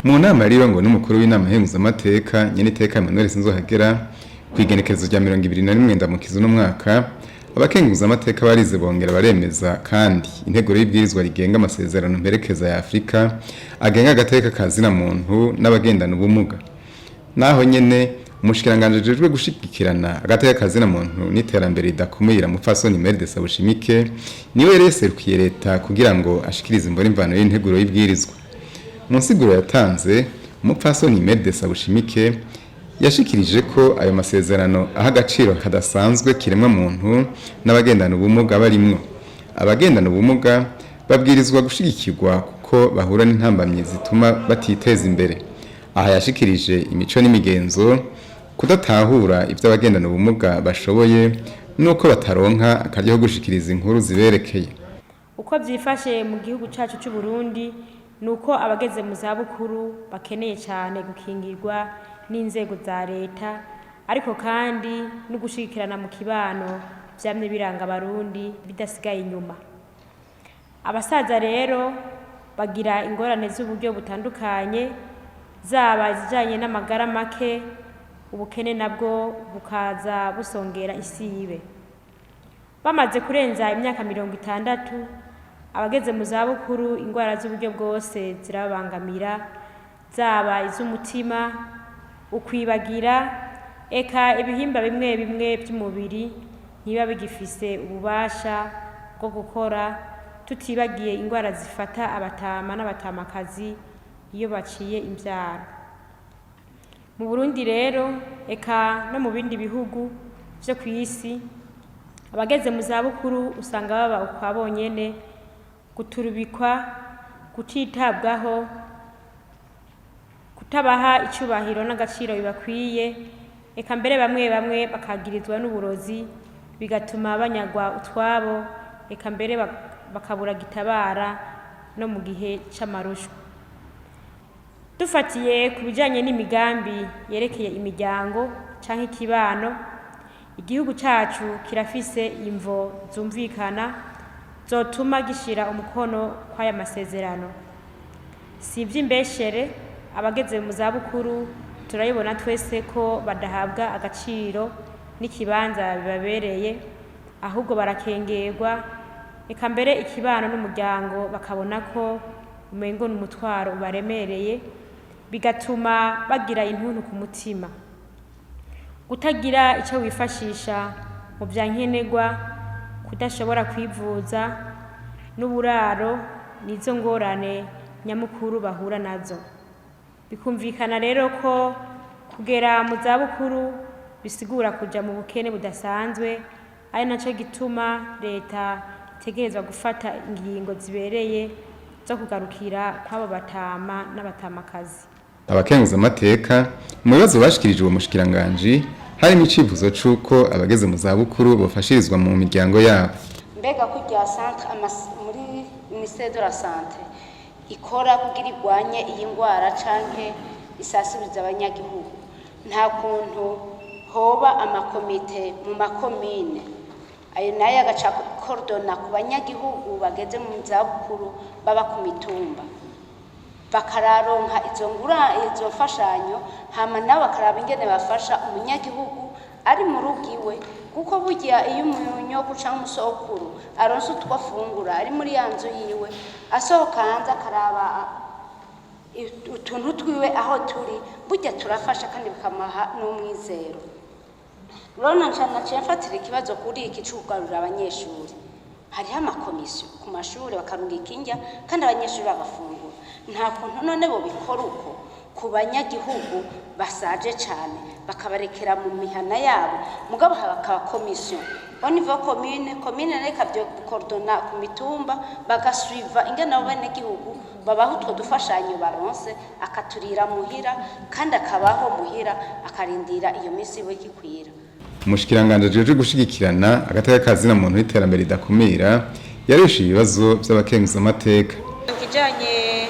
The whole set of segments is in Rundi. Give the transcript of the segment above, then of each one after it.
Mu nama rero ngo n'umukuru w'inama nkenguzamateka Nyeniteka Emmanuel Sinzohagera kwigenekerezo rya 2021 ndamukizo no mwaka abakenguzamateka barize bongera baremeza kandi integuro y'ibwirizwa rigenga amasezerano mperekeza ya Afrika agenga agateka kazina muntu n'abagendana ubumuga. Naho nyene umushikiranganje jejwe gushigikirana agateka kazina muntu n'iterambere ridakumira mupfasoni Merde Sabushimike niwe reserukiye leta kugira ngo ashikirize imbona imvano y'integuro y'ibwirizwa. Mu nsiguro yatanze umupfasoni Merde Sabushimike yashikirije ko ayo masezerano aha agaciro kadasanzwe kiremwa muntu n'abagendana ubumuga barimwo. Abagendana ubumuga babwirizwa gushigikirwa kuko bahura n'intambamye zituma batiteza imbere. Aha yashikirije imico n'imigenzo kudatahura ivyo abagendana ubumuga bashoboye nuko bataronka akaryo ko gushikiriza inkuru ziberekeye. Uko vyifashe mu gihugu cacu cy'u Burundi nuko abageze mu zabukuru bakeneye cyane gukingirwa n'inzego za leta, ariko kandi no gushikirana mu kibano vyamye biranga abarundi bidasigaye inyuma. Abasaza rero bagira ingorane z'uburyo butandukanye, zaba zijanye n'amagara make, ubukene nabwo bukaza busongera isibe. Bamaze kurenza imyaka 60, abageze mu zabukuru ingwara z'uburyo bwose zirabangamira, zaba iz'umutima, ukwibagira, eka ibihimba bimwe bimwe by'umubiri ntiba bigifise ububasha bwo gukora, tutibagiye ingwara zifata abatama n'abatamakazi iyo baciye imbyaro. Mu Burundi rero eka no mu bindi bihugu byo ku isi, abageze mu zabukuru usanga baba ukwabonyene, guturubikwa, kutitabwaho, kutabaha icubahiro n'agaciro bibakwiye, eka mbere bamwe bakagirizwa n'uburozi bigatuma banyagwa utwabo, eka mbere bakabura gitabara no mu gihe c'amarushwa. Dufatiye ku bijanye n'imigambi yerekeye imiryango canke ikibano, igihugu cacu kirafise imvo zumvikana zotuma gishira umukono kw'aya masezerano. Si ivy'imbeshere, abageze mu zabukuru turayibona twese ko badahabwa agaciro n'ikibanza bibabereye, ahubwo barakengerwa, eka mbere ikibano n'umuryango bakabona ko umengo n'umutwaro ubaremereye, bigatuma bagira intuntu ku mutima. Kutagira icyo wifashisha mu byankenerwa, kudashobora kwivuza, n'uburaro nizo ngorane nyamukuru bahura nazo. Bikumvikana rero ko kugera mu zabukuru bisigura kuja mu bukene budasanzwe, ari naco gituma leta itegerezwa gufata ingingo zibereye zo kugarukira kw'abo batama n'abatamakazi. Abakenguzamateka mu bibazo bashikirije uwo mushikiranganje harimo icivuzo c'uko abageze mu zabukuru bafashirizwa mu miryango yabo. Mbega ko rya centre muri ministère de la santé ikora kugira igwanye iyi ngwara canke isasiriza abanyagihugu, nta kuntu hoba amakomite mu makomine ayo nayo agaca kordona ku banyagihugu bageze mu zabukuru baba ku mitumba, bakararonka izo mfashanyo, hama nabo bakaraba ingene bafasha umunyagihugu ari mu rugiwe, kuko burya iyo umunyoko canke umusokuru aronse utwo afungura ari muri yanzu yiwe, asohoka hanze akaraba utuntu twiwe aho turi, burya turafasha kandi bikamaha n'umwizero. Rona naciye mfatira ikibazo kuri iki cugarura abanyeshuri. Hariho amakomisiyo ku mashuri bakarungika indya kandi abanyeshuri bagafungura. Nta kuntu none bo bikora uko ku banyagihugu basaje cyane bakabarekera mu mihana yabo, mugabo hakaba komisiyo au niveau commune reka byo coordona ku mitumba bagasuiva ingana abo banyagihugu babaho utwo dufashanyo baronse, akaturira muhira kandi akabaho muhira akarindira iyo minsi we kikwira. Umushikiranganje jeje gushigikirana agateka kazina muntu n'iterambere ridakumira yareshe ibibazo by'abakenguzamateka. Kijanye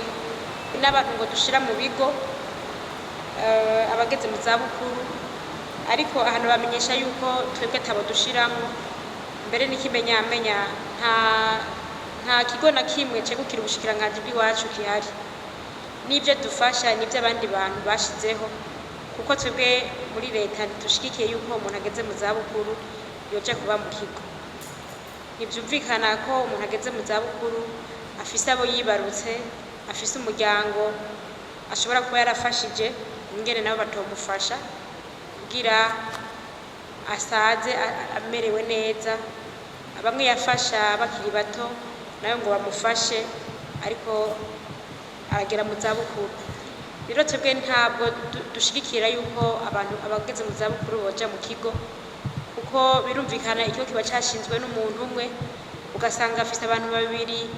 n'abantu ngo dushira mu bigo abageze mu zabukuru, ariko ahantu bamenyesha yuko twebwe tabo dushiramo mbere n'ikimenyamenya nta kigo na kimwe cegukira ubushikiranganje bw'iwacu gihari. n'ibyo dufasha n'ibyo abandi bantu bashizeho, kuko twebwe muri leta ntidushigikiye yuko umuntu ageze mu zabukuru yoja kuba mu kigo. Ntibyumvikana ko umuntu ageze mu zabukuru afise abo yibarutse, afise umuryango ashobora kuba yarafashije, ingene nabo batomufasha kugira asaze amerewe neza. Bamwe yafasha bakiri bato nayo ngo bamufashe, ariko aragera mu zabukuru. Rero twebwe ntabwo dushigikira yuko abantu abageze mu zabukuru boja mu kigo, kuko birumvikana ikigo kiba cashinzwe n'umuntu umwe, ugasanga afise abantu babiri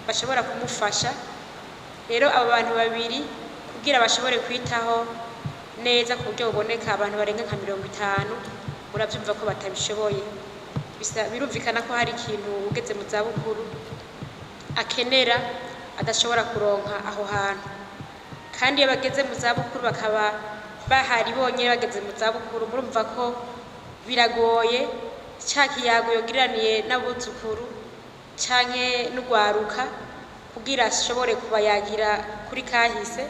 bashobora kumufasha. Rero abo bantu babiri kugira bashobore kwitaho neza ku buryo buboneka abantu barenga nka 50, muravyumva ko batabishoboye. Birumvikana ko hari ikintu ugeze mu zabukuru akenera adashobora kuronka aho hantu, kandi iyo bageze mu zabukuru bakaba bahari bonyine bageze mu zabukuru, murumva ko biragoye ca kiyago yogiraniye n'abuzukuru canke n'ugwaruka kugira ashobore kubayagira kuri kahise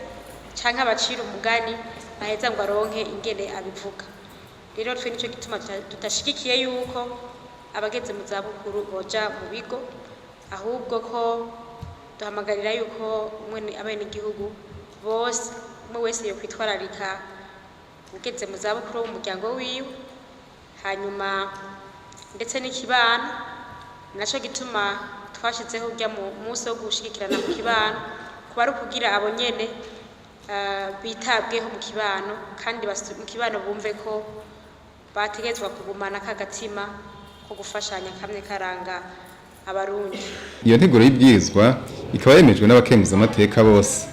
canke abacira umugani aheza ngo aronke ingene abivuga. Rero twe nico gituma tutashigikiye yuko abageze mu zabukuru boja mu bigo, ahubwo ko duhamagarira yuko abenegihugu bose umwe wese yokwitwararika ugeze mu zabukuru w'umuryango wiwe, hanyuma ndetse n'ikibano. Naco gituma twashizeho urya mu munsi wo gushigikirana mu kibano, kuba ari ukugira abo nyene bitabweho mu kibano, kandi mu kibano bumve ko bategetswe kugumana kagatima ko gufashanya kamwe karanga abarundi. Iyo nteguro y'ibwirizwa ikaba yemejwe n'abakenguzamateka bose.